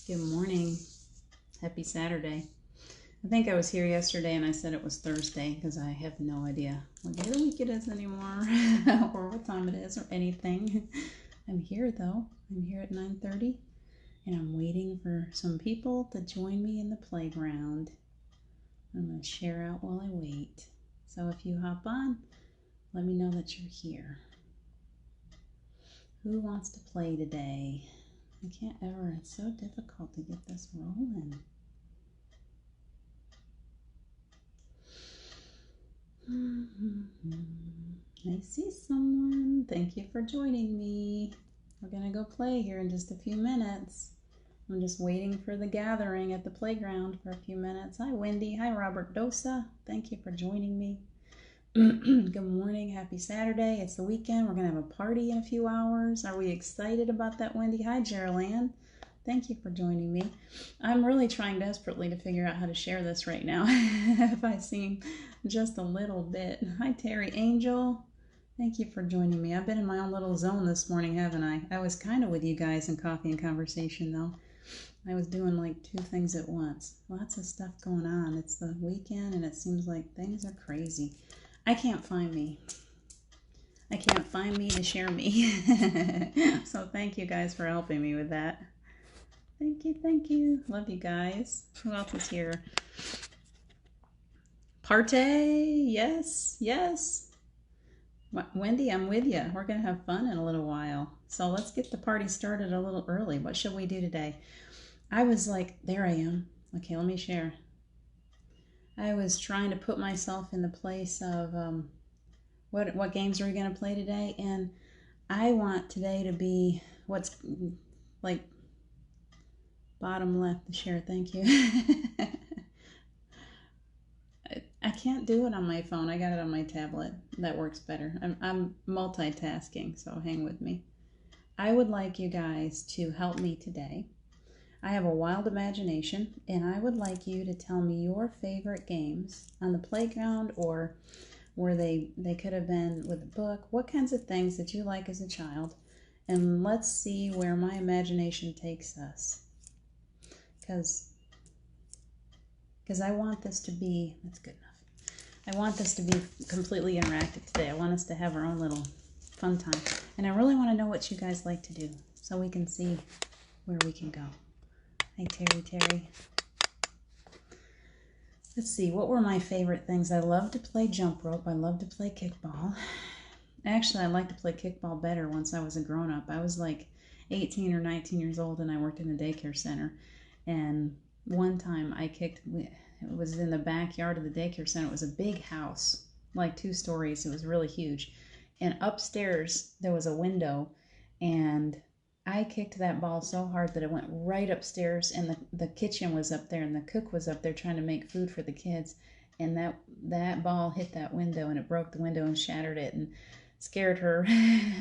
Good morning. Happy Saturday. I think I was here yesterday and I said it was Thursday because I have no idea what day of the week it is anymore or what time it is or anything. I'm here though. I'm here at 9:30 and I'm waiting for some people to join me in the playground. I'm going to share out while I wait. So if you hop on, let me know that you're here. Who wants to play today? I can't ever, it's so difficult to get this rolling. I see someone. Thank you for joining me. We're going to go play here in just a few minutes. I'm just waiting for the gathering at the playground for a few minutes. Hi, Wendy. Hi, Robert Dosa. Thank you for joining me. Good morning. Happy Saturday. It's the weekend. We're going to have a party in a few hours. Are we excited about that, Wendy? Hi, Geraldine. Thank you for joining me. I'm really trying desperately to figure out how to share this right now. If I seem just a little bit. Hi, Terry Angel. Thank you for joining me. I've been in my own little zone this morning, haven't I? I was kind of with you guys in coffee and conversation, though. I was doing like two things at once. Lots of stuff going on. It's the weekend, and it seems like things are crazy. I can't find me. I can't find me to share me. So thank you guys for helping me with that. Thank you, thank you. Love you guys. Who else is here? Partay, yes, yes. Wendy, I'm with you. We're going to have fun in a little while. So let's get the party started a little early. What should we do today? I was like, there I am. Okay, let me share. I was trying to put myself in the place of what games are we going to play today? And I want today to be what's like bottom left to share. Thank you. I can't do it on my phone. I got it on my tablet. That works better. I'm multitasking, so hang with me. I would like you guys to help me today. I have a wild imagination, and I would like you to tell me your favorite games on the playground or where they could have been with a book. What kinds of things that you like as a child? And let's see where my imagination takes us. Because I want this to be, that's good enough. I want this to be completely interactive today. I want us to have our own little fun time. And I really want to know what you guys like to do so we can see where we can go. Hi, Terry. Let's see, what were my favorite things? I love to play jump rope. I love to play kickball. Actually, I like to play kickball better once I was a grown-up. I was like 18 or 19 years old, and I worked in a daycare center. And one time I kicked, it was in the backyard of the daycare center. It was a big house, like 2 stories. It was really huge. And upstairs, there was a window, and I kicked that ball so hard that it went right upstairs, and the kitchen was up there, and the cook was up there trying to make food for the kids, and that ball hit that window, and it broke the window and shattered it and scared her.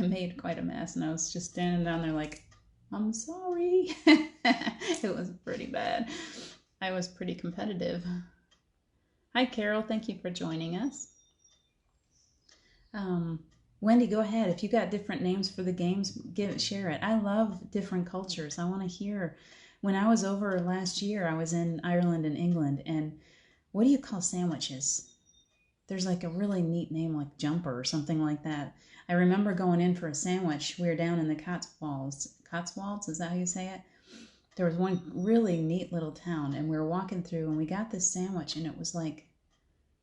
Made quite a mess, and I was just standing down there like, I'm sorry. It was pretty bad. I was pretty competitive. Hi, Carol. Thank you for joining us. Wendy, go ahead. If you got different names for the games, share it. I love different cultures. I want to hear. When I was over last year, I was in Ireland and England, and what do you call sandwiches? There's like a really neat name like jumper or something like that. I remember going in for a sandwich. We were down in the Cotswolds. Cotswolds, is that how you say it? There was one really neat little town, and we were walking through, and we got this sandwich, and it was like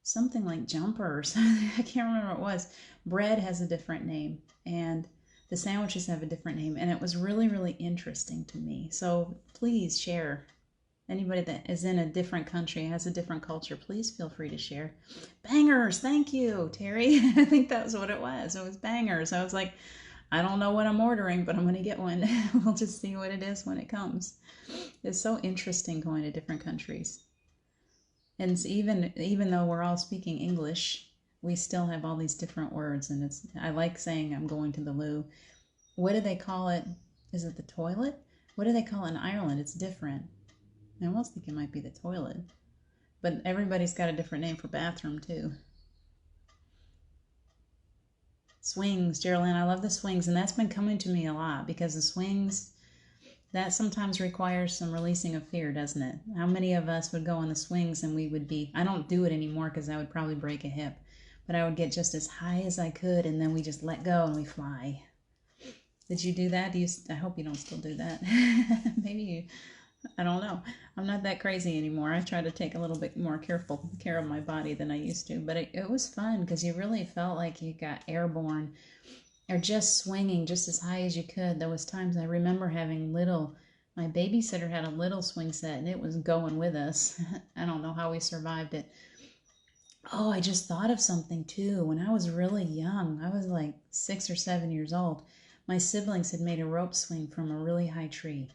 something like jumper or something. I can't remember what it was. Bread has a different name, and the sandwiches have a different name, and it was really, really interesting to me. So please share. Anybody that is in a different country, has a different culture, please feel free to share. Bangers, thank you, Terry. I think that was what it was. It was bangers. I was like, I don't know what I'm ordering, but I'm going to get one. We'll just see what it is when it comes. It's so interesting going to different countries. And even though we're all speaking English, we still have all these different words. And I like saying I'm going to the loo. What do they call it? Is it the toilet? What do they call it in Ireland? It's different. I almost think it might be the toilet. But everybody's got a different name for bathroom, too. Swings, Geraldine. I love the swings. And that's been coming to me a lot because the swings, That sometimes requires some releasing of fear, doesn't it? How many of us would go on the swings and we would be, I don't do it anymore because I would probably break a hip, but I would get just as high as I could and then we just let go and we fly. Did you do that? I hope you don't still do that. Maybe you, I don't know. I'm not that crazy anymore. I try to take a little bit more careful care of my body than I used to, but it was fun because you really felt like you got airborne or just swinging just as high as you could. There was times I remember having my babysitter had a little swing set and it was going with us. I don't know how we survived it. Oh, I just thought of something too. When I was really young, I was like 6 or 7 years old, my siblings had made a rope swing from a really high tree.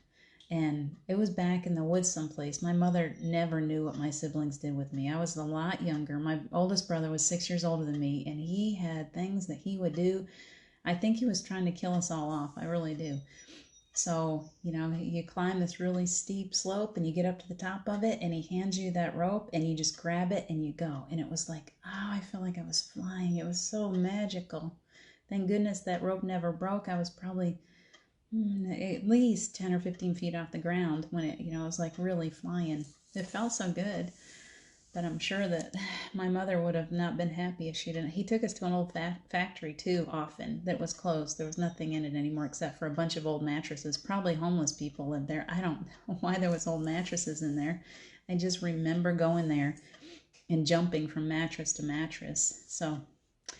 And it was back in the woods someplace. My mother never knew what my siblings did with me. I was a lot younger. My oldest brother was 6 years older than me, and he had things that he would do. I think he was trying to kill us all off. I really do. So, you climb this really steep slope and you get up to the top of it and he hands you that rope and you just grab it and you go. And it was like, oh, I felt like I was flying. It was so magical. Thank goodness that rope never broke. I was probably at least 10 or 15 feet off the ground when it, was like really flying. It felt so good. But I'm sure that my mother would have not been happy if she didn't. He took us to an old factory too often that was closed. There was nothing in it anymore except for a bunch of old mattresses. Probably homeless people lived there. I don't know why there was old mattresses in there. I just remember going there and jumping from mattress to mattress. So,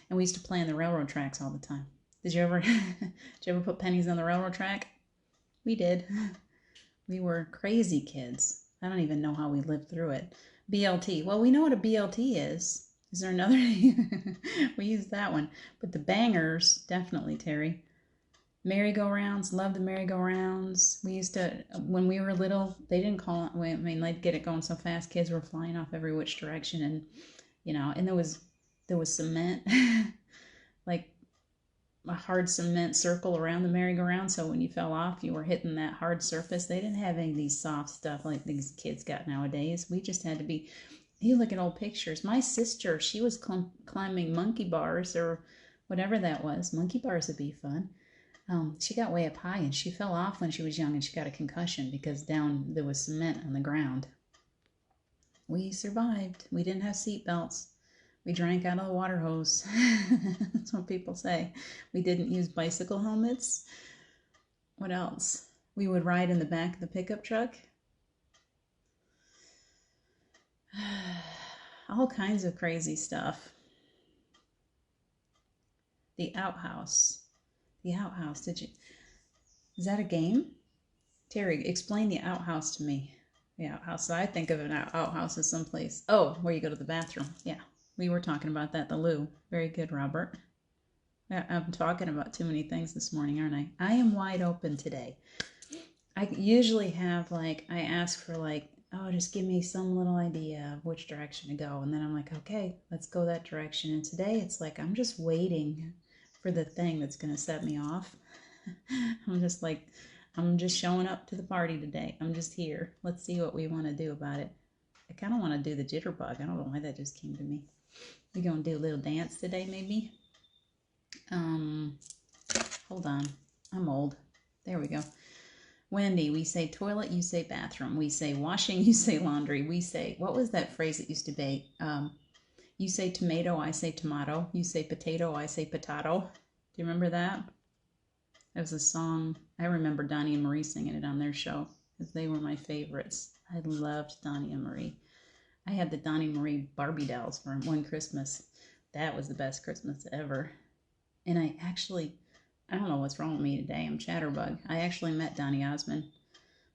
and we used to play on the railroad tracks all the time. Did you ever put pennies on the railroad track? We did. We were crazy kids. I don't even know how we lived through it. BLT. Well, we know what a BLT is. Is there another? We use that one. But the bangers, definitely, Terry. Merry-go-rounds. Love the merry-go-rounds. We used to, when we were little, they didn't call it, they'd get it going so fast. Kids were flying off every which direction. And, and there was cement, like a hard cement circle around the merry-go-round. So when you fell off, you were hitting that hard surface. They didn't have any of these soft stuff like these kids got nowadays. We just had to be, you look at old pictures. My sister, she was climbing monkey bars or whatever that was. Monkey bars would be fun. She got way up high and she fell off when she was young and she got a concussion because down there was cement on the ground. We survived. We didn't have seat belts. We drank out of the water hose. That's what people say. We didn't use bicycle helmets. What else? We would ride in the back of the pickup truck. All kinds of crazy stuff. The outhouse. The outhouse. Is that a game? Terry, explain the outhouse to me. The outhouse. So I think of an outhouse as someplace. Oh, where you go to the bathroom. Yeah. We were talking about that, the loo. Very good, Robert. I'm talking about too many things this morning, aren't I? I am wide open today. I usually have I ask for just give me some little idea of which direction to go. And then I'm like, okay, let's go that direction. And today it's like, I'm just waiting for the thing that's going to set me off. I'm just showing up to the party today. I'm just here. Let's see what we want to do about it. I kind of want to do the jitterbug. I don't know why that just came to me. We're going to do a little dance today, maybe. Hold on. I'm old. There we go. Wendy, we say toilet, you say bathroom. We say washing, you say laundry. We say, what was that phrase that used to be? You say tomato, I say tomato. You say potato, I say potato. Do you remember that? It was a song. I remember Donnie and Marie singing it on their show because they were my favorites. I loved Donnie and Marie. I had the Donnie and Marie Barbie dolls for one Christmas. That was the best Christmas ever. And I don't know what's wrong with me today. I'm chatterbug. I actually met Donny Osmond.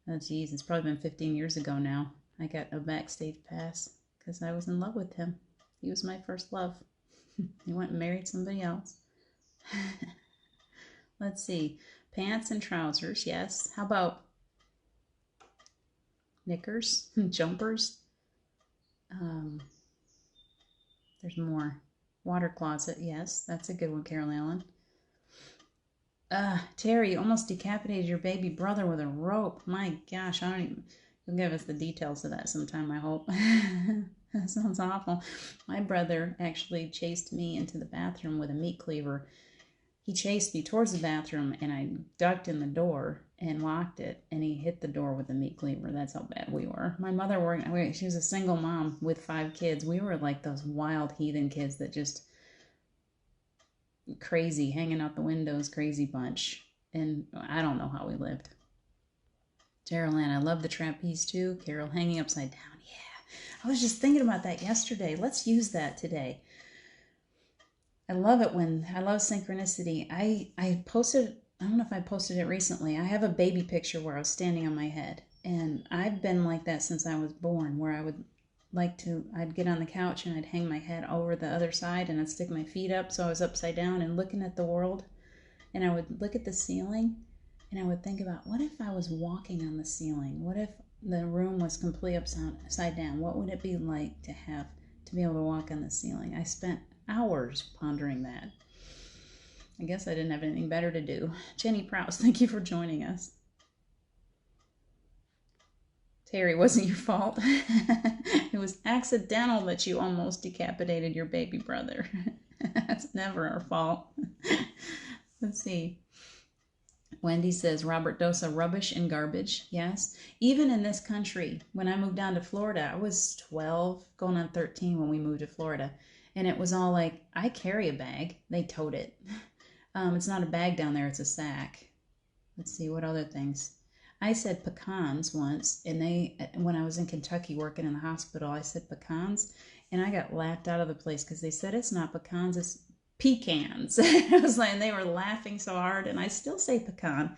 Oh, geez, it's probably been 15 years ago now. I got a backstage pass because I was in love with him. He was my first love. He went and married somebody else. Let's see. Pants and trousers, yes. How about knickers, jumpers? There's more. Water closet, yes. That's a good one, Carol Allen. Terry, you almost decapitated your baby brother with a rope. My gosh, you'll give us the details of that sometime, I hope. That sounds awful. My brother actually chased me into the bathroom with a meat cleaver. He chased me towards the bathroom and I ducked in the door and locked it, and he hit the door with a meat cleaver. That's how bad we were. My mother she was a single mom with 5 kids. We were like those wild heathen kids that just crazy, hanging out the windows, crazy bunch. And I don't know how we lived. Gerald Ann, I love the trapeze too. Carol, hanging upside down. Yeah, I was just thinking about that yesterday. Let's use that today. I love synchronicity. I posted, I don't know if I posted it recently. I have a baby picture where I was standing on my head. And I've been like that since I was born, where I'd get on the couch and I'd hang my head over the other side and I'd stick my feet up so I was upside down and looking at the world. And I would look at the ceiling and I would think about, what if I was walking on the ceiling? What if the room was completely upside down? What would it be like to be able to walk on the ceiling? I spent hours pondering that. I guess I didn't have anything better to do. Jenny Prowse, thank you for joining us. Terry, wasn't your fault. It was accidental that you almost decapitated your baby brother. That's never our fault. Let's see. Wendy says, Robert Dosa, rubbish and garbage. Yes. Even in this country, when I moved down to Florida, I was 12, going on 13 when we moved to Florida. And it was all like, I carry a bag. They towed it. It's not a bag down there. It's a sack. Let's see, what other things? I said pecans once, and when I was in Kentucky working in the hospital, I said pecans, and I got laughed out of the place because they said it's not pecans, it's pecans. I was like, and they were laughing so hard, and I still say pecan.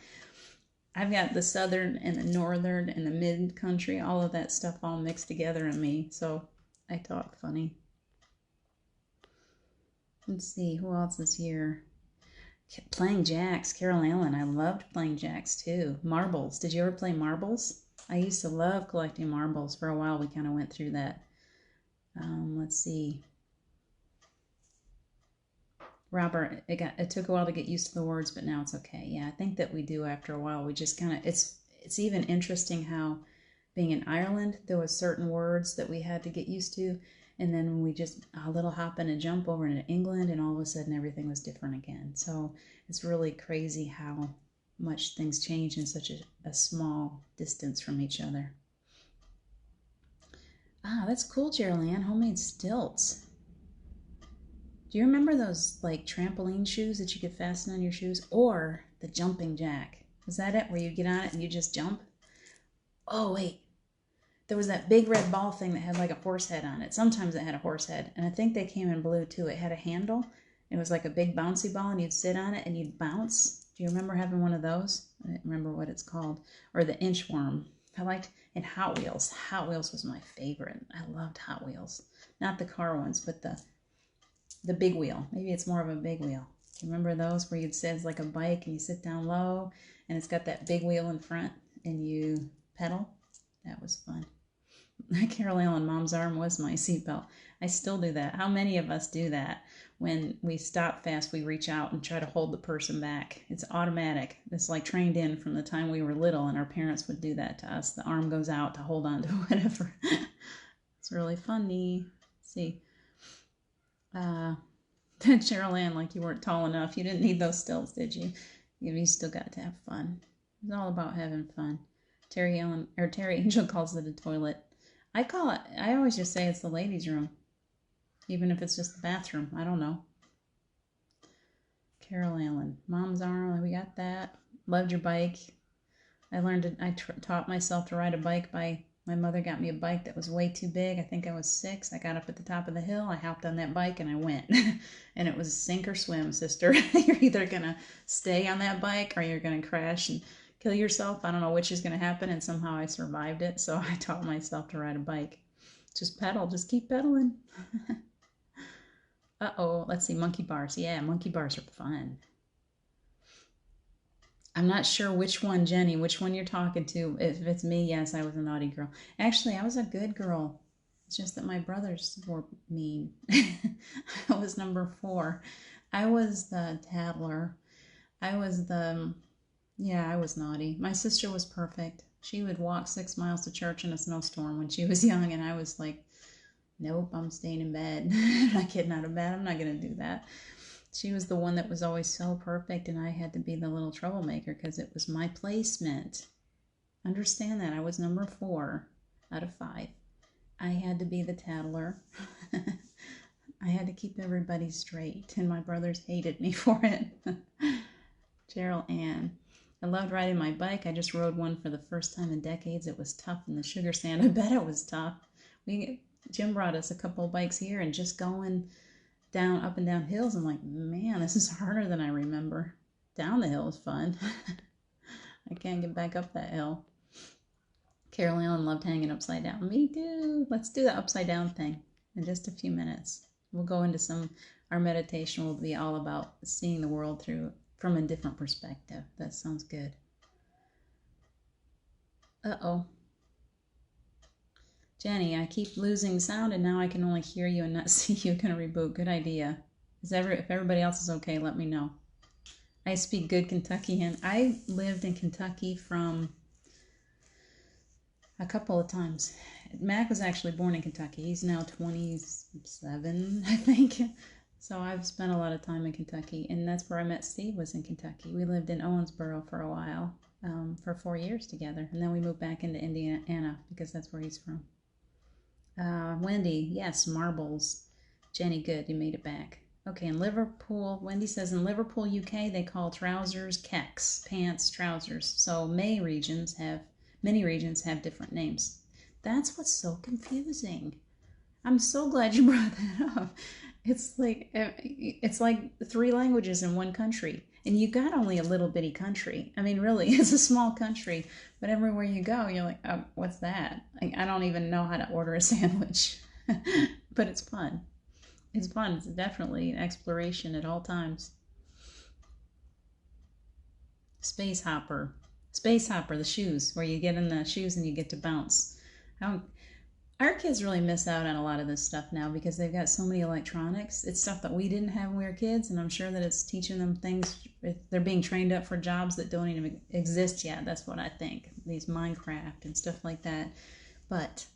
I've got the southern and the northern and the mid-country, all of that stuff all mixed together in me, so I talk funny. Let's see, who else is here? Playing jacks, Carol Allen. I loved playing jacks too. Marbles. Did you ever play marbles? I used to love collecting marbles. For a while, we kind of went through that. Let's see. Robert, it took a while to get used to the words, but now it's okay. Yeah, I think that we do after a while. We just kind of, it's even interesting how being in Ireland, there was certain words that we had to get used to. And then we just a little hop and a jump over into England, and all of a sudden everything was different again. So it's really crazy how much things change in such a small distance from each other. Ah, that's cool, Gerald Ann. Homemade stilts. Do you remember those like trampoline shoes that you could fasten on your shoes? Or the jumping jack? Was that it, where you get on it and you just jump? Oh, wait. There was that big red ball thing that had like a horse head on it. Sometimes it had a horse head. And I think they came in blue too. It had a handle. It was like a big bouncy ball, and you'd sit on it and you'd bounce. Do you remember having one of those? I don't remember what it's called. Or the inchworm. And Hot Wheels. Hot Wheels was my favorite. I loved Hot Wheels. Not the car ones, but the big wheel. Maybe it's more of a big wheel. Do you remember those where you'd sit, it's like a bike and you sit down low and it's got that big wheel in front and you pedal? That was fun. Carol Allen, Mom's arm was my seatbelt. I still do that. How many of us do that? When we stop fast, we reach out and try to hold the person back. It's automatic. It's like trained in from the time we were little, and our parents would do that to us. The arm goes out to hold on to whatever. It's really funny. Let's see. Cheryl Ann, like you weren't tall enough. You didn't need those stilts, did you? You still got to have fun. It's all about having fun. Terry Angel calls it a toilet. I always just say it's the ladies' room. Even if it's just the bathroom. I don't know. Carol Allen. Mom's arm. We got that. Loved your bike. I taught myself to ride a bike my mother got me a bike that was way too big. I think I was 6. I got up at the top of the hill. I hopped on that bike and I went. And it was sink or swim, sister. You're either going to stay on that bike or you're going to crash and kill yourself. I don't know which is going to happen, and somehow I survived it. So I taught myself to ride a bike. Just pedal. Just keep pedaling. Uh-oh. Let's see. Monkey bars. Yeah, monkey bars are fun. I'm not sure which one, Jenny, which one you're talking to. If it's me, yes, I was a naughty girl. Actually, I was a good girl. It's just that my brothers were mean. I was number 4. I was the tattler. I was naughty. My sister was perfect. She would walk 6 miles to church in a snowstorm when she was young, and I was like, nope, I'm staying in bed. I'm not getting out of bed. I'm not going to do that. She was the one that was always so perfect, and I had to be the little troublemaker because it was my placement. Understand that. I was number 4 out of 5. I had to be the tattler. I had to keep everybody straight, and my brothers hated me for it. Cheryl Ann. I loved riding my bike. I just rode one for the first time in decades. It was tough in the sugar sand. I bet it was tough. Jim brought us a couple of bikes here, and just going down, up and down hills, I'm like, man, this is harder than I remember. Down the hill is fun. I can't get back up that hill. Carol Allen loved hanging upside down. Me too. Let's do the upside down thing in just a few minutes. We'll go into our meditation will be all about seeing the world from a different perspective. That sounds good. Uh-oh. Jenny, I keep losing sound and now I can only hear you and not see you. Gonna reboot. Good idea. If everybody else is okay, let me know. I speak good Kentuckian. I lived in Kentucky from a couple of times. Mac was actually born in Kentucky. He's now 27, I think. So I've spent a lot of time in Kentucky, and that's where I met Steve, was in Kentucky. We lived in Owensboro for a while, for 4 years together, and then we moved back into Indiana because that's where he's from. Wendy, yes, marbles. Jenny, good, you made it back. Okay, in Liverpool, Wendy says in Liverpool, UK, they call trousers kecks, pants, trousers. So many regions have different names. That's what's so confusing. I'm so glad you brought that up. It's like 3 languages in one country, and you got only a little bitty country. I mean, really, it's a small country, but everywhere you go, you're like, oh, what's that? Like, I don't even know how to order a sandwich, but it's fun. It's fun. It's definitely an exploration at all times. Space Hopper, the shoes, where you get in the shoes and you get to bounce. Our kids really miss out on a lot of this stuff now because they've got so many electronics. It's stuff that we didn't have when we were kids, and I'm sure that it's teaching them things. They're being trained up for jobs that don't even exist yet. That's what I think. These Minecraft and stuff like that. But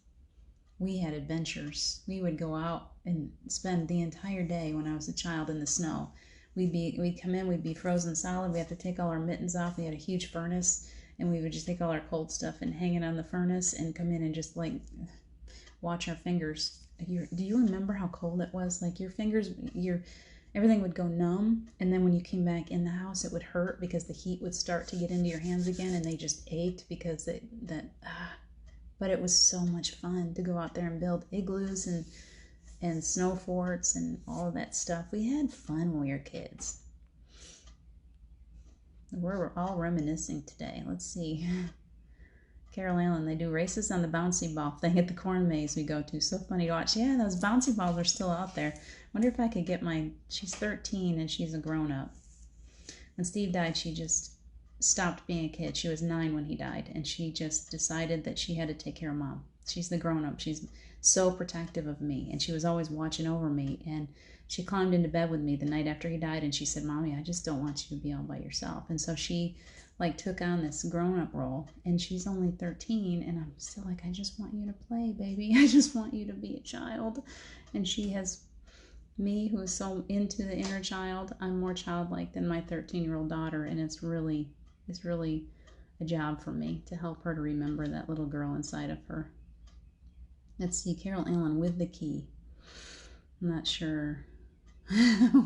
we had adventures. We would go out and spend the entire day when I was a child in the snow. We'd come in, we'd be frozen solid. We had to take all our mittens off. We had a huge furnace, and we would just take all our cold stuff and hang it on the furnace and come in and just like watch our fingers. Do you remember how cold it was? Like your fingers, everything would go numb, and then when you came back in the house, it would hurt because the heat would start to get into your hands again, and they just ached because but it was so much fun to go out there and build igloos and snow forts and all of that stuff. We had fun when we were kids. We're all reminiscing today. Let's see. Carol Allen, they do races on the bouncy ball thing at the corn maze we go to. So funny to watch. Yeah, those bouncy balls are still out there. Wonder if I could get she's 13 and she's a grown-up. When Steve died, she just stopped being a kid. She was 9 when he died, and she just decided that she had to take care of Mom. She's the grown-up. She's so protective of me, and she was always watching over me, and she climbed into bed with me the night after he died, and she said, Mommy, I just don't want you to be all by yourself. And so she took on this grown-up role, and she's only 13, and I'm still like, I just want you to play, baby. I just want you to be a child. And she has me, who is so into the inner child. I'm more childlike than my 13-year-old daughter, and it's really a job for me to help her to remember that little girl inside of her. Let's see, Carol Allen with the key. I'm not sure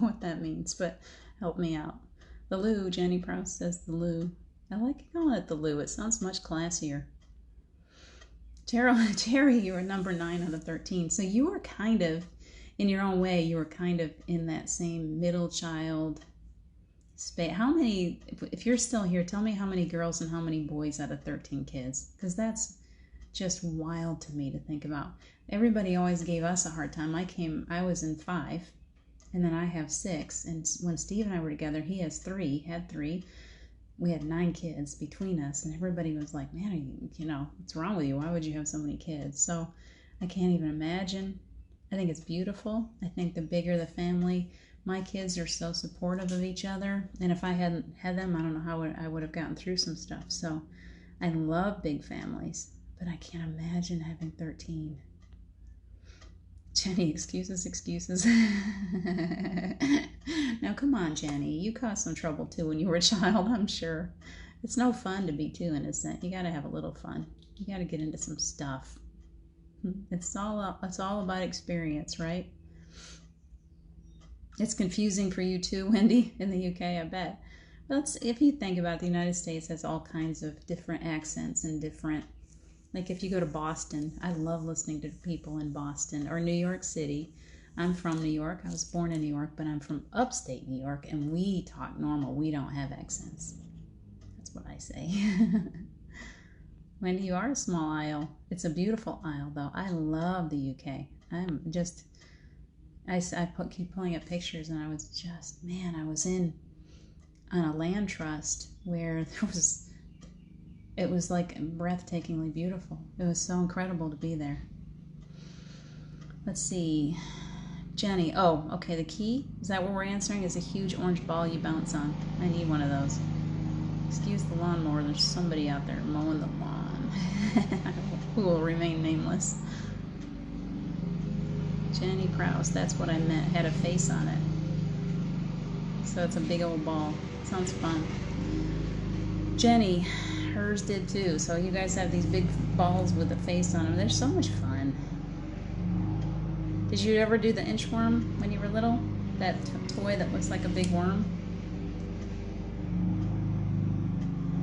what that means, but help me out. The loo, Jenny Prowse says the loo. I like calling it the loo. It sounds much classier. Terry, you were number 9 out of 13. So you were kind of, in your own way, you were kind of in that same middle child space. How many, if you're still here, tell me how many girls and how many boys out of 13 kids. Because that's just wild to me to think about. Everybody always gave us a hard time. I was in 5, and then I have 6. And when Steve and I were together, he had 3. We had 9 kids between us, and everybody was like, man, what's wrong with you? Why would you have so many kids? So I can't even imagine. I think it's beautiful. I think the bigger the family, my kids are so supportive of each other. And if I hadn't had them, I don't know how I would have gotten through some stuff. So I love big families, but I can't imagine having 13. Jenny, excuses, excuses. Now, come on, Jenny. You caused some trouble too when you were a child, I'm sure. It's no fun to be too innocent. You got to have a little fun. You got to get into some stuff. It's all about experience, right? It's confusing for you too, Wendy, in the UK, I bet. But if you think about it, the United States has all kinds of different accents and different. Like if you go to Boston, I love listening to people in Boston or New York City. I'm from New York. I was born in New York, but I'm from upstate New York, and we talk normal. We don't have accents. That's what I say. Wendy, you are a small isle. It's a beautiful isle, though. I love the UK. Keep pulling up pictures, and I was just, man, I was on a land trust where it was like breathtakingly beautiful. It was so incredible to be there. Let's see. Jenny, oh, okay, the key, is that what we're answering? Is a huge orange ball you bounce on. I need one of those. Excuse the lawnmower, there's somebody out there mowing the lawn. Who will remain nameless. Jenny Prowse, that's what I meant, had a face on it. So it's a big old ball. Sounds fun. Jenny, hers did too. So you guys have these big balls with a face on them. They're so much fun. Did you ever do the inchworm when you were little? That toy that looks like a big worm?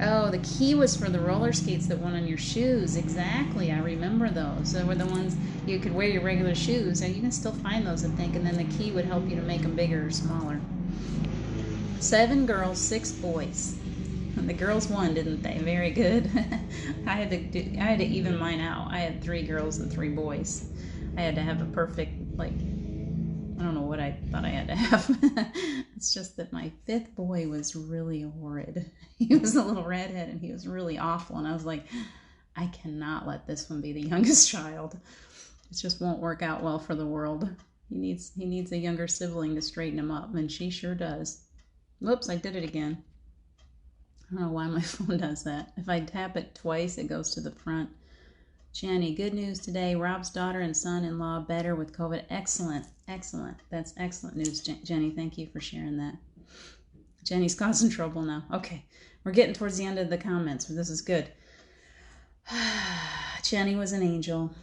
Oh, the key was for the roller skates that went on your shoes. Exactly, I remember those. They were the ones you could wear your regular shoes, and you can still find those, I think, and then the key would help you to make them bigger or smaller. 7 girls, 6 boys. And the girls won, didn't they? Very good. I had to even mine out. I had 3 girls and 3 boys. I had to have a perfect, like, I don't know what I thought I had to have. It's just that my 5th boy was really horrid. He was a little redhead and he was really awful. And I was like, I cannot let this one be the youngest child. It just won't work out well for the world. He needs a younger sibling to straighten him up, and she sure does. Whoops, I did it again. I don't know why my phone does that. If I tap it twice, it goes to the front. Jenny, good news today. Rob's daughter and son-in-law better with COVID. Excellent, excellent. That's excellent news, Jenny. Thank you for sharing that. Jenny's causing trouble now. Okay, we're getting towards the end of the comments, but this is good. Jenny was an angel.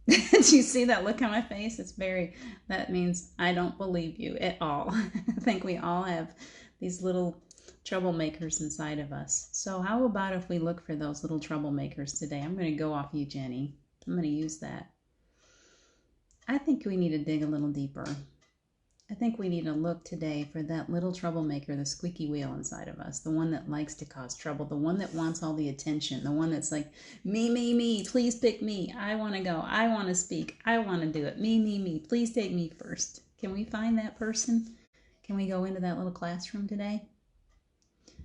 Do you see that look on my face? That means I don't believe you at all. I think we all have these little troublemakers inside of us. So how about if we look for those little troublemakers today? I'm going to go off you, Jenny. I'm going to use that. I think we need to dig a little deeper. I think we need to look today for that little troublemaker, the squeaky wheel inside of us, the one that likes to cause trouble, the one that wants all the attention, the one that's like, me, please pick me. I want to go. I want to speak. I want to do it. Me, please take me first. Can we find that person? Can we go into that little classroom today?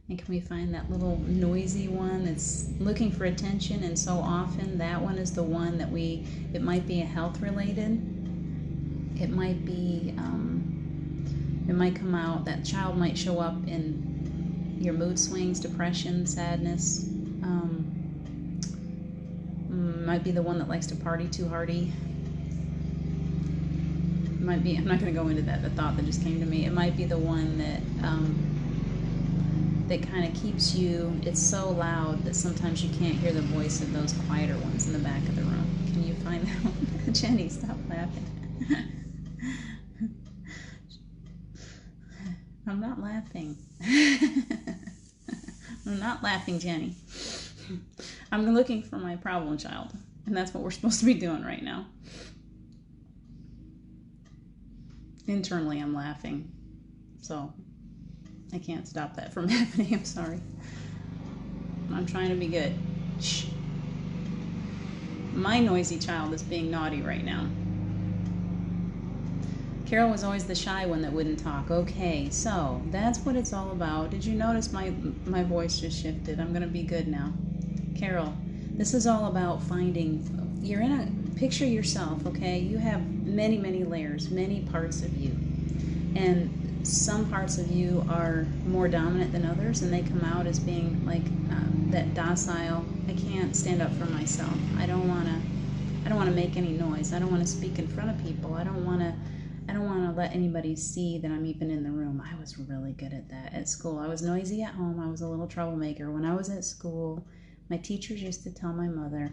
And can we find that little noisy one that's looking for attention? And so often that one is the one that it might be a health related. It might be, it might come out, that child might show up in your mood swings, depression, sadness. Might be the one that likes to party too hardy. Might be, I'm not going to go into that, the thought that just came to me. It might be the one that that kind of keeps you, it's so loud that sometimes you can't hear the voice of those quieter ones in the back of the room. Can you find that one? Jenny, stop laughing. I'm not laughing. I'm not laughing, Jenny. I'm looking for my problem child, and that's what we're supposed to be doing right now. Internally, I'm laughing, so I can't stop that from happening. I'm sorry. I'm trying to be good. Shh. My noisy child is being naughty right now. Carol was always the shy one that wouldn't talk. Okay, so that's what it's all about. Did you notice my voice just shifted? I'm going to be good now. Carol, this is all about finding, you're in a, picture yourself, okay? You have many, many layers, many parts of you. And some parts of you are more dominant than others, and they come out as being like that docile, I can't stand up for myself. I don't want to I don't want to make any noise. I don't want to speak in front of people. I don't want to let anybody see that I'm even in the room. I was really good at that at school. I was noisy at home. I was a little troublemaker. When I was at school, my teachers used to tell my mother,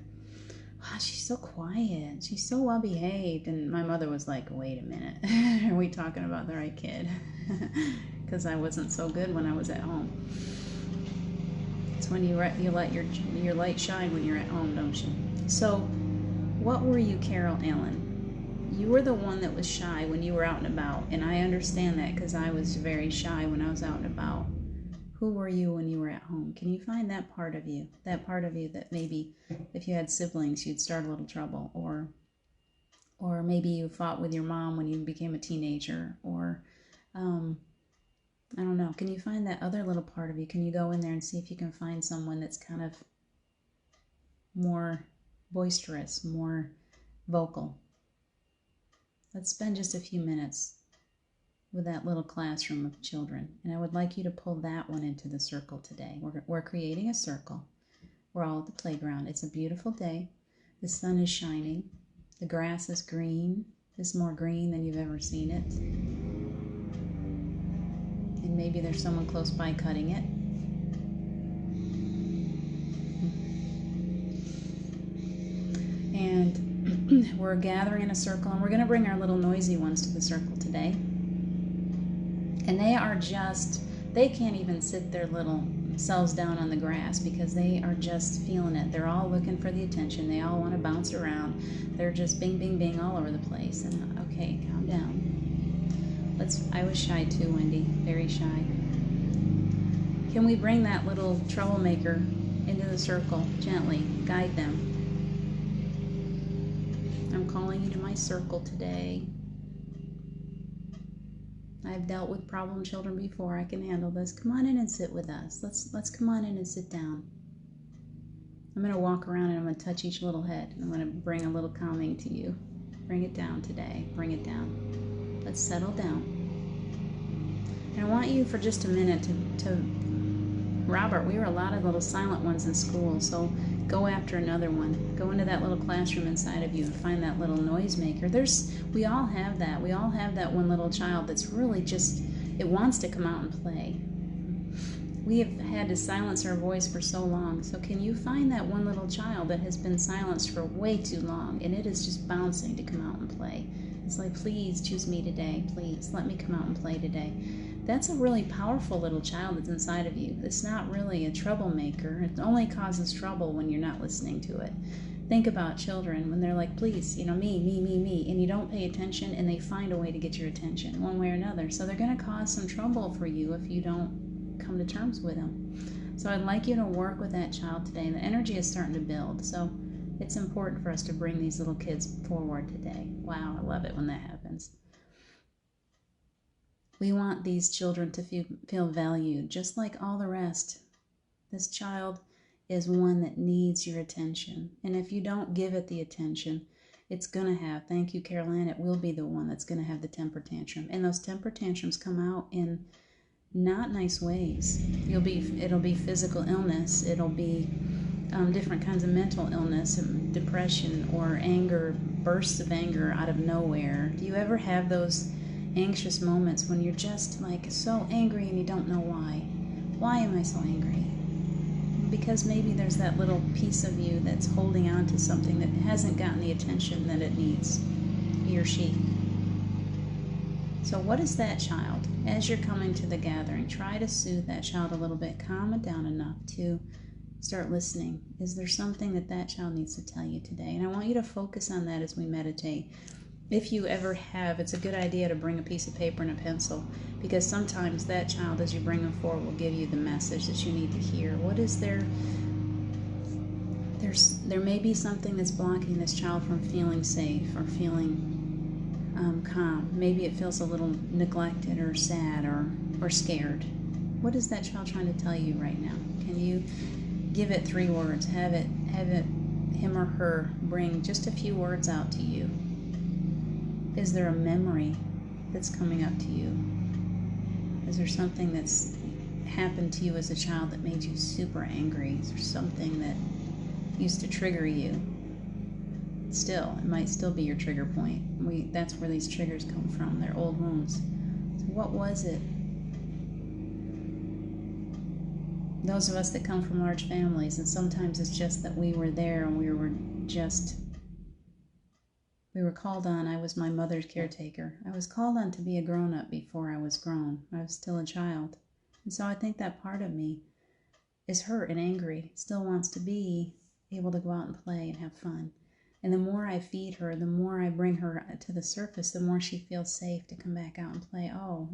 "Oh, she's so quiet. She's so well behaved." And my mother was like, "Wait a minute. Are we talking about the right kid?" Because I wasn't so good when I was at home. It's when you let your light shine when you're at home, don't you? So, what were you, Carol Allen? You were the one that was shy when you were out and about, and I understand that because I was very shy when I was out and about. Who were you when you were at home? Can you find that part of you that maybe if you had siblings you'd start a little trouble, or maybe you fought with your mom when you became a teenager, or I don't know. Can you find that other little part of you? Can you go in there and see if you can find someone that's kind of more boisterous, more vocal? Let's spend just a few minutes with that little classroom of children. And I would like you to pull that one into the circle today. We're creating a circle. We're all at the playground. It's a beautiful day. The sun is shining. The grass is green. It's more green than you've ever seen it. And maybe there's someone close by cutting it. And we're gathering in a circle, and we're going to bring our little noisy ones to the circle today. And they can't even sit their little selves down on the grass because they are just feeling it. They're all looking for the attention. They all want to bounce around. They're just bing, bing, bing all over the place. And okay, calm down. I was shy too, Wendy, very shy. Can we bring that little troublemaker into the circle gently? Guide them. I'm calling you to my circle today. I've dealt with problem children before. I can handle this. Come on in and sit with us. Let's come on in and sit down. I'm going to walk around and I'm going to touch each little head. And I'm going to bring a little calming to you. Bring it down today. Bring it down. Let's settle down. And I want you for just a minute to Robert, we were a lot of little silent ones in school, so go after another one. Go into that little classroom inside of you and find that little noisemaker. We all have that. We all have that one little child that's really just, it wants to come out and play. We have had to silence our voice for so long. So can you find that one little child that has been silenced for way too long, and it is just bouncing to come out and play? It's like, please choose me today. Please let me come out and play today. That's a really powerful little child that's inside of you. It's not really a troublemaker. It only causes trouble when you're not listening to it. Think about children when they're like, please, me, and you don't pay attention, and they find a way to get your attention one way or another. So they're going to cause some trouble for you if you don't come to terms with them. So I'd like you to work with that child today. The energy is starting to build. So it's important for us to bring these little kids forward today. Wow, I love it when that happens. We want these children to feel valued, just like all the rest. This child is one that needs your attention. And if you don't give it the attention, it's going to have, thank you, Caroline, it will be the one that's going to have the temper tantrum. And those temper tantrums come out in not nice ways. It'll be physical illness. It'll be different kinds of mental illness, depression, or anger, bursts of anger out of nowhere. Do you ever have those anxious moments when you're just like so angry and you don't know why? Why am I so angry? Because maybe there's that little piece of you that's holding on to something that hasn't gotten the attention that it needs, he or she. So what is that child? As you're coming to the gathering, try to soothe that child a little bit, calm it down enough to start listening. Is there something that child needs to tell you today? And I want you to focus on that as we meditate. If you ever have, it's a good idea to bring a piece of paper and a pencil, because sometimes that child, as you bring them forward, will give you the message that you need to hear. What is there may be something that's blocking this child from feeling safe or feeling calm. Maybe it feels a little neglected or sad or scared. What is that child trying to tell you right now? Can you give it 3 words? Have it him or her bring just a few words out to you. Is there a memory that's coming up to you? Is there something that's happened to you as a child that made you super angry? Is there something that used to trigger you? Still, it might still be your trigger point. That's where these triggers come from. They're old wounds. So what was it? Those of us that come from large families, and sometimes it's just that we were there and we were called on. I was my mother's caretaker. I was called on to be a grown-up before I was grown. I was still a child. And so I think that part of me is hurt and angry, still wants to be able to go out and play and have fun. And the more I feed her, the more I bring her to the surface, the more she feels safe to come back out and play. Oh,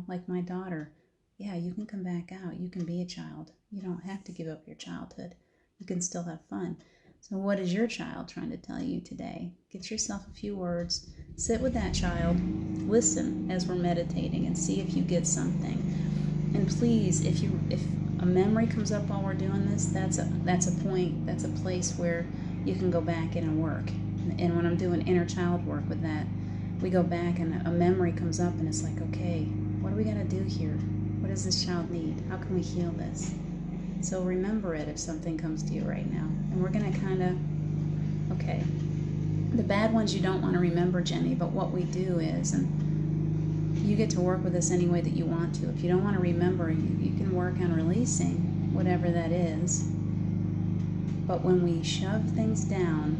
like my daughter. Yeah, you can come back out. You can be a child. You don't have to give up your childhood. You can still have fun. So what is your child trying to tell you today? Get yourself a few words. Sit with that child. Listen as we're meditating and see if you get something. And please, if a memory comes up while we're doing this, that's a point, that's a place where you can go back in and work. And when I'm doing inner child work with that, we go back and a memory comes up and it's like, okay, what do we got to do here? What does this child need? How can we heal this? So remember it if something comes to you right now. And we're going to kind of, okay, the bad ones you don't want to remember, Jenny, but what we do is, and you get to work with this any way that you want to. If you don't want to remember, you can work on releasing whatever that is. But when we shove things down,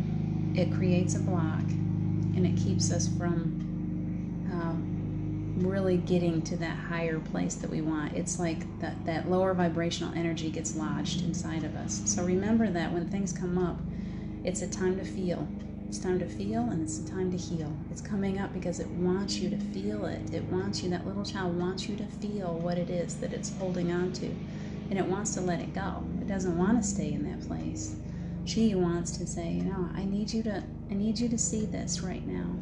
it creates a block and it keeps us from really getting to that higher place that we want. It's like that lower vibrational energy gets lodged inside of us. So remember that when things come up, it's a time to feel. It's time to feel and it's a time to heal. It's coming up because it wants you to feel it. It wants you, that little child wants you to feel what it is that it's holding on to. And it wants to let it go. It doesn't want to stay in that place. She wants to say, I need you to see this right now.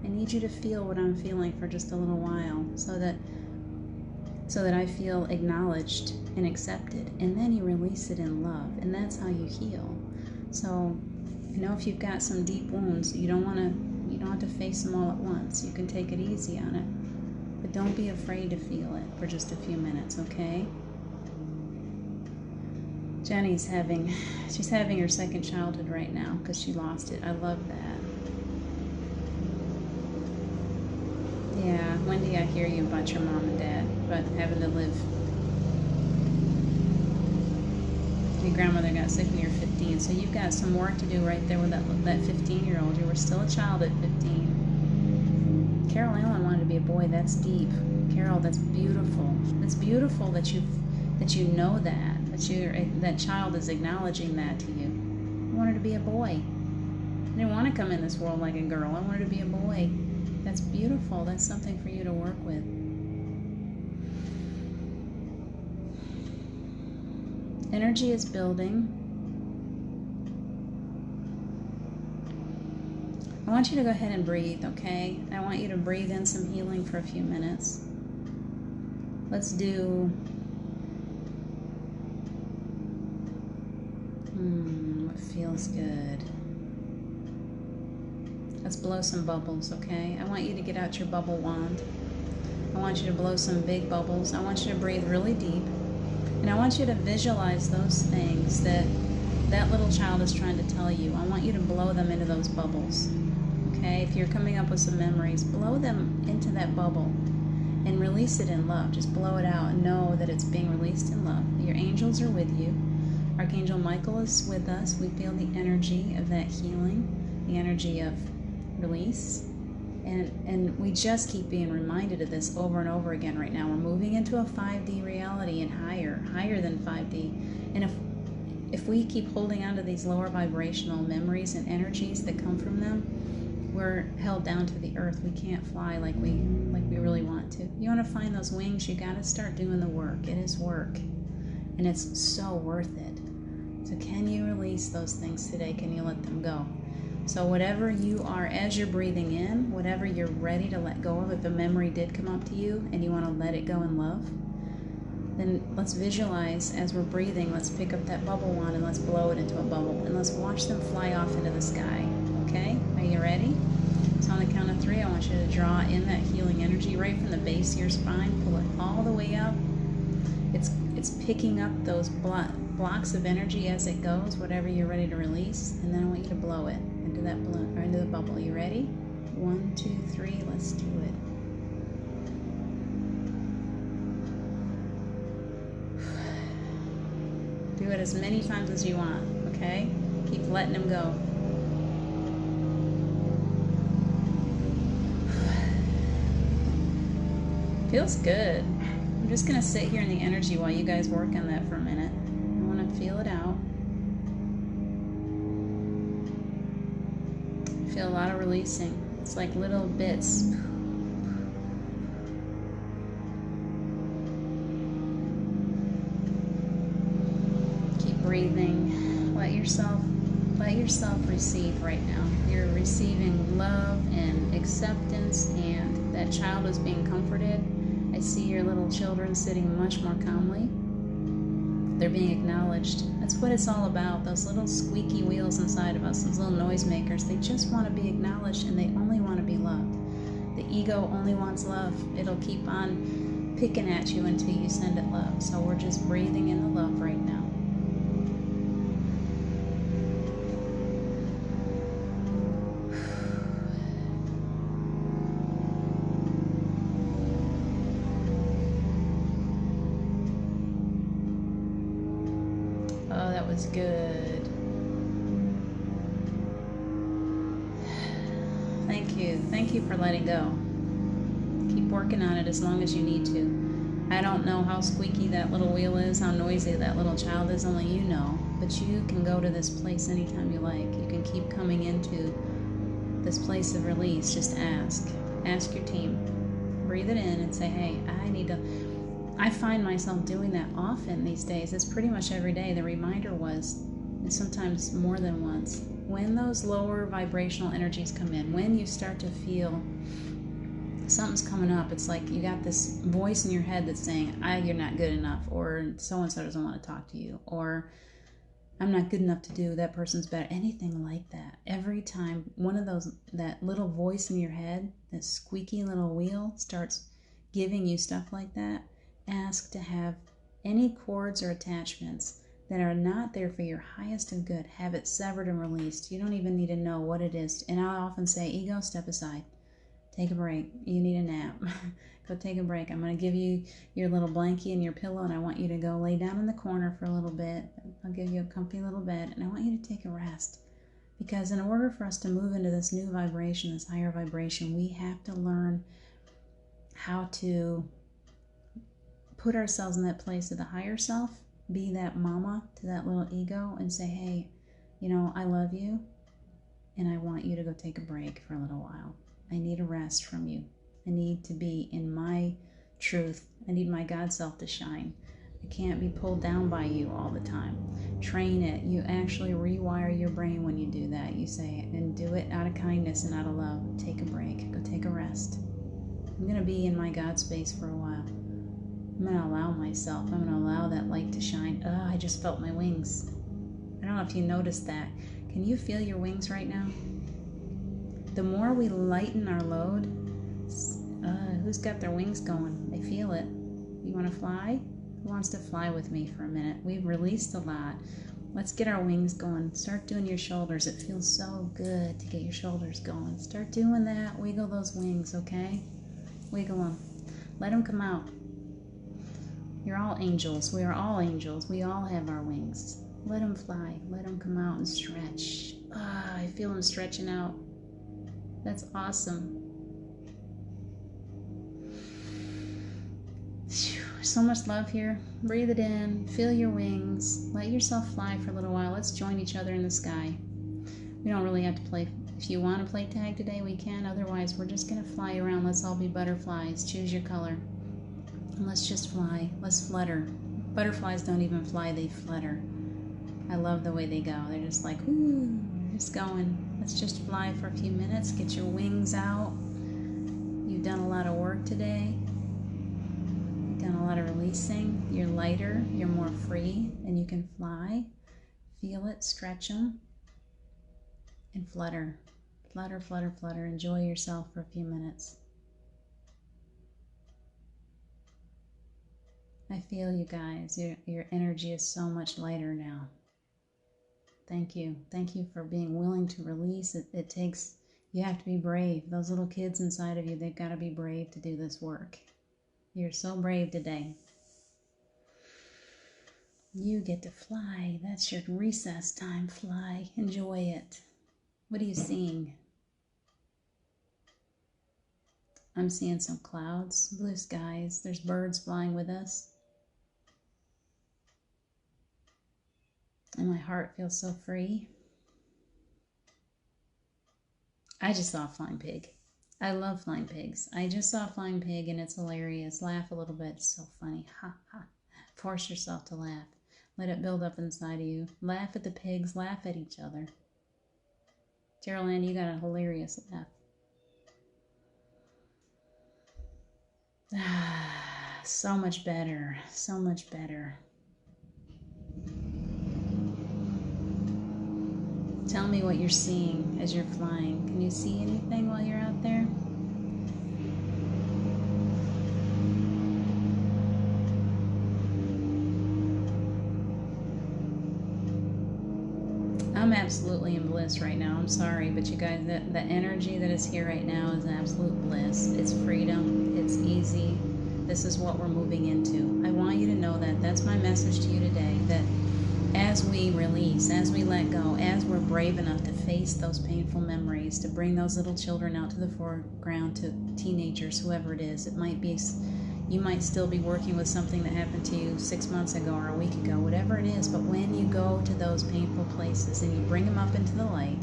I need you to feel what I'm feeling for just a little while so that I feel acknowledged and accepted. And then you release it in love. And that's how you heal. So, if you've got some deep wounds, you don't have to face them all at once. You can take it easy on it. But don't be afraid to feel it for just a few minutes, okay? Jenny's having her second childhood right now because she lost it. I love that. Yeah, Wendy, I hear you about your mom and dad, but having to live. Your grandmother got sick when you were 15, so you've got some work to do right there with that 15-year-old. You were still a child at 15. Carol Allen wanted to be a boy. That's deep. Carol, that's beautiful. It's beautiful that you know that child is acknowledging that to you. I wanted to be a boy. I didn't want to come in this world like a girl. I wanted to be a boy. That's beautiful. That's something for you to work with. Energy is building. I want you to go ahead and breathe, okay? I want you to breathe in some healing for a few minutes. Let's do... what feels good? Let's blow some bubbles, okay? I want you to get out your bubble wand. I want you to blow some big bubbles. I want you to breathe really deep. And I want you to visualize those things that little child is trying to tell you. I want you to blow them into those bubbles, okay? If you're coming up with some memories, blow them into that bubble and release it in love. Just blow it out and know that it's being released in love. Your angels are with you. Archangel Michael is with us. We feel the energy of that healing, the energy of release. And we just keep being reminded of this over and over again right now. We're moving into a 5D reality and higher than 5D. And if we keep holding on to these lower vibrational memories and energies that come from them, we're held down to the earth. We can't fly like we really want to. You want to find those wings, you got to start doing the work. It is work. And it's so worth it. So can you release those things today? Can you let them go? So whatever you are, as you're breathing in, whatever you're ready to let go of, if a memory did come up to you and you want to let it go in love, then let's visualize as we're breathing, let's pick up that bubble wand and let's blow it into a bubble and let's watch them fly off into the sky, okay? Are you ready? So on the count of 3, I want you to draw in that healing energy right from the base of your spine, pull it all the way up, It's picking up those blocks of energy as it goes, whatever you're ready to release, and then I want you to blow it into that balloon or into the bubble. You ready? 1, 2, 3. Let's do it. Do it as many times as you want, okay? Keep letting them go. Feels good. I'm just going to sit here in the energy while you guys work on that for a minute. I want to feel it out. I feel a lot of releasing. It's like little bits. Keep breathing. Let yourself receive right now. You're receiving love and acceptance, and that child is being comforted. I see your little children sitting much more calmly. They're being acknowledged. That's what it's all about. Those little squeaky wheels inside of us, those little noisemakers, they just want to be acknowledged, and they only want to be loved. The ego only wants love. It'll keep on picking at you until you send it love. So we're just breathing in the love right now. Good. Thank you for letting go. Keep working on it as long as you need to. I don't know how squeaky that little wheel is, how noisy that little child is, only you know. But you can go to this place anytime you like. You can keep coming into this place of release. Just ask your team. Breathe it in and say, hey, I find myself doing that often these days. It's pretty much every day. The reminder was, and sometimes more than once, when those lower vibrational energies come in, when you start to feel something's coming up, it's like you got this voice in your head that's saying, you're not good enough, or so-and-so doesn't want to talk to you, or I'm not good enough to do, that person's better, anything like that. Every time one of those, that little voice in your head, that squeaky little wheel starts giving you stuff like that, ask to have any cords or attachments that are not there for your highest and good. Have it severed and released. You don't even need to know what it is. And I often say, ego, step aside. Take a break. You need a nap. Go take a break. I'm going to give you your little blankie and your pillow, and I want you to go lay down in the corner for a little bit. I'll give you a comfy little bed, and I want you to take a rest. Because in order for us to move into this new vibration, this higher vibration, we have to learn how to put ourselves in that place of the higher self, be that mama to that little ego, and say, hey, I love you, and I want you to go take a break for a little while. I need a rest from you. I need to be in my truth. I need my God self to shine. I can't be pulled down by you all the time. Train it. You actually rewire your brain when you do that. You say it, and do it out of kindness and out of love. Take a break. Go take a rest. I'm going to be in my God space for a while. I'm going to allow myself. I'm going to allow that light to shine. I just felt my wings. I don't know if you noticed that. Can you feel your wings right now? The more we lighten our load, who's got their wings going? They feel it. You want to fly? Who wants to fly with me for a minute? We've released a lot. Let's get our wings going. Start doing your shoulders. It feels so good to get your shoulders going. Start doing that. Wiggle those wings, okay? Wiggle them. Let them come out. You're all angels. We are all angels. We all have our wings. Let them fly. Let them come out and stretch. I feel them stretching out. That's awesome. So much love here. Breathe it in. Feel your wings. Let yourself fly for a little while. Let's join each other in the sky. We don't really have to play. If you want to play tag today, we can. Otherwise, we're just going to fly around. Let's all be butterflies. Choose your color. And let's just fly. Let's flutter. Butterflies don't even fly. They flutter. I love the way they go. They're just like, ooh, just going. Let's just fly for a few minutes. Get your wings out. You've done a lot of work today. You've done a lot of releasing. You're lighter. You're more free. And you can fly. Feel it. Stretch them. And flutter. Flutter, flutter, flutter. Enjoy yourself for a few minutes. I feel you guys. Your energy is so much lighter now. Thank you. Thank you for being willing to release. It takes, you have to be brave. Those little kids inside of you, they've got to be brave to do this work. You're so brave today. You get to fly. That's your recess time. Fly. Enjoy it. What are you seeing? I'm seeing some clouds, blue skies. There's birds flying with us. And my heart feels so free. I just saw a flying pig. I love flying pigs. I just saw a flying pig and it's hilarious. Laugh a little bit. It's so funny. Ha ha. Force yourself to laugh. Let it build up inside of you. Laugh at the pigs. Laugh at each other. Geraldine, you got a hilarious laugh. So much better. So much better. Tell me what you're seeing as you're flying. Can you see anything while you're out there? I'm absolutely in bliss right now. I'm sorry, but you guys, the energy that is here right now is absolute bliss. It's freedom. It's easy. This is what we're moving into. I want you to know that. That's my message to you today, that as we release, as we let go, as we're brave enough to face those painful memories, to bring those little children out to the foreground, to teenagers, whoever it is, it might be, you might still be working with something that happened to you 6 months ago or a week ago, whatever it is, but when you go to those painful places and you bring them up into the light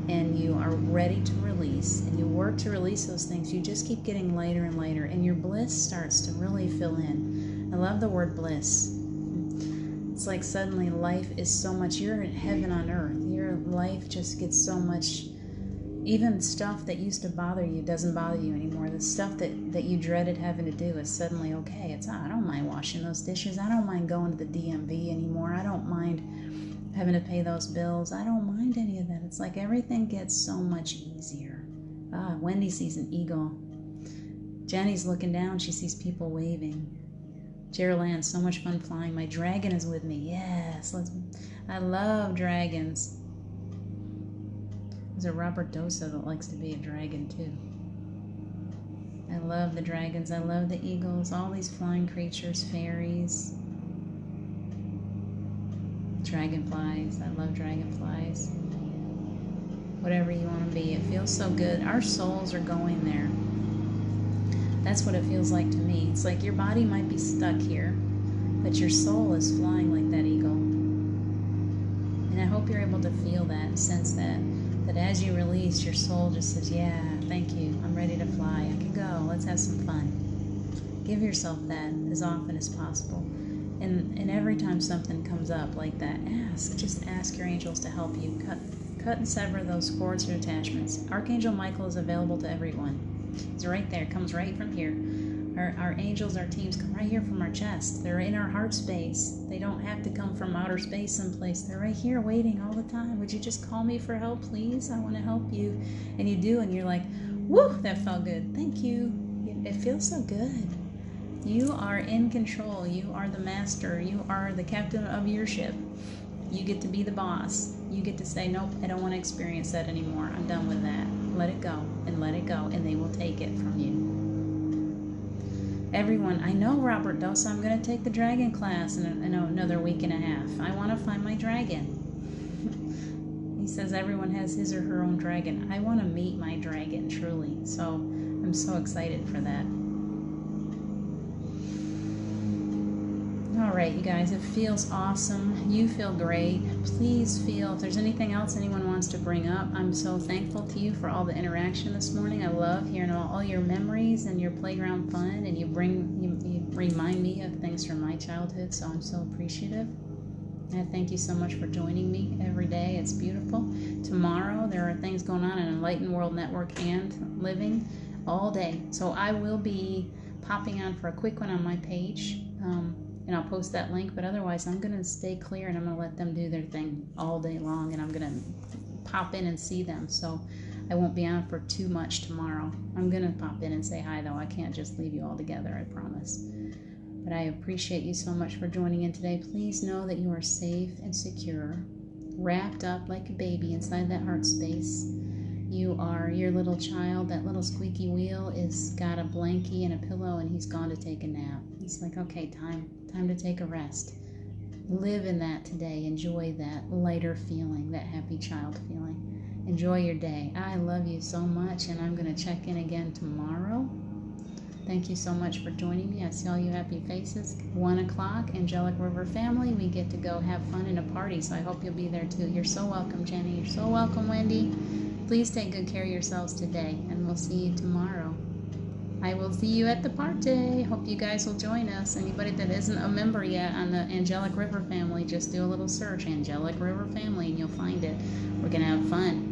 and you are ready to release and you work to release those things, you just keep getting lighter and lighter and your bliss starts to really fill in. I love the word bliss. It's like suddenly life is so much, you're in heaven on earth. Your life just gets so much, even stuff that used to bother you doesn't bother you anymore. The stuff that you dreaded having to do is suddenly okay. I don't mind washing those dishes. I don't mind going to the DMV anymore. I don't mind having to pay those bills. I don't mind any of that. It's like everything gets so much easier. Wendy sees an eagle. Jenny's looking down. She sees people waving. Geraldine, so much fun flying. My dragon is with me. Yes, I love dragons. There's a Robert Dosa that likes to be a dragon too. I love the dragons. I love the eagles. All these flying creatures, fairies, dragonflies. I love dragonflies. Whatever you want to be. It feels so good. Our souls are going there. That's what it feels like to me. It's like your body might be stuck here, but your soul is flying like that eagle. And I hope you're able to feel that, sense that as you release, your soul just says, yeah, thank you. I'm ready to fly. I can go. Let's have some fun. Give yourself that as often as possible. And every time something comes up like that, just ask your angels to help you cut and sever those cords or attachments. Archangel Michael is available to everyone. It's right there. It comes right from here. Our angels, our teams come right here from our chest. They're in our heart space. They don't have to come from outer space someplace. They're right here waiting all the time. Would you just call me for help, please? I want to help you. And you do, and you're like, woo, that felt good. Thank you. It feels so good. You are in control. You are the master. You are the captain of your ship. You get to be the boss. You get to say, nope, I don't want to experience that anymore. I'm done with that. Let it go, and they will take it from you. Everyone, I know Robert Dosa, I'm going to take the dragon class in another week and a half. I want to find my dragon. He says everyone has his or her own dragon. I want to meet my dragon, truly. So I'm so excited for that. All right, you guys, it feels awesome. You feel great. Please feel, if there's anything else anyone wants to bring up, I'm so thankful to you for all the interaction this morning. I love hearing all your memories and your playground fun, and you remind me of things from my childhood, so I'm so appreciative. And I thank you so much for joining me every day. It's beautiful. Tomorrow, there are things going on in Enlightened World Network and Living all day. So I will be popping on for a quick one on my page. And I'll post that link, but otherwise I'm going to stay clear and I'm going to let them do their thing all day long, and I'm going to pop in and see them, so I won't be on for too much tomorrow. I'm going to pop in and say hi, though. I can't just leave you all together, I promise. But I appreciate you so much for joining in today. Please know that you are safe and secure, wrapped up like a baby inside that heart space. You are your little child. That little squeaky wheel is got a blankie and a pillow, and he's gone to take a nap. He's like, okay, time to take a rest. Live in that today. Enjoy that lighter feeling, that happy child feeling. Enjoy your day. I love you so much, and I'm going to check in again tomorrow. Thank you so much for joining me. I see all you happy faces. 1 o'clock, Angelic River family. We get to go have fun in a party, so I hope you'll be there too. You're so welcome, Jenny. You're so welcome, Wendy. Please take good care of yourselves today, and we'll see you tomorrow. I will see you at the party. Hope you guys will join us. Anybody that isn't a member yet on the Angelic River family, just do a little search, Angelic River family, and you'll find it. We're going to have fun.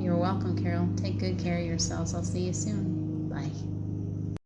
You're welcome, Carol. Take good care of yourselves. I'll see you soon.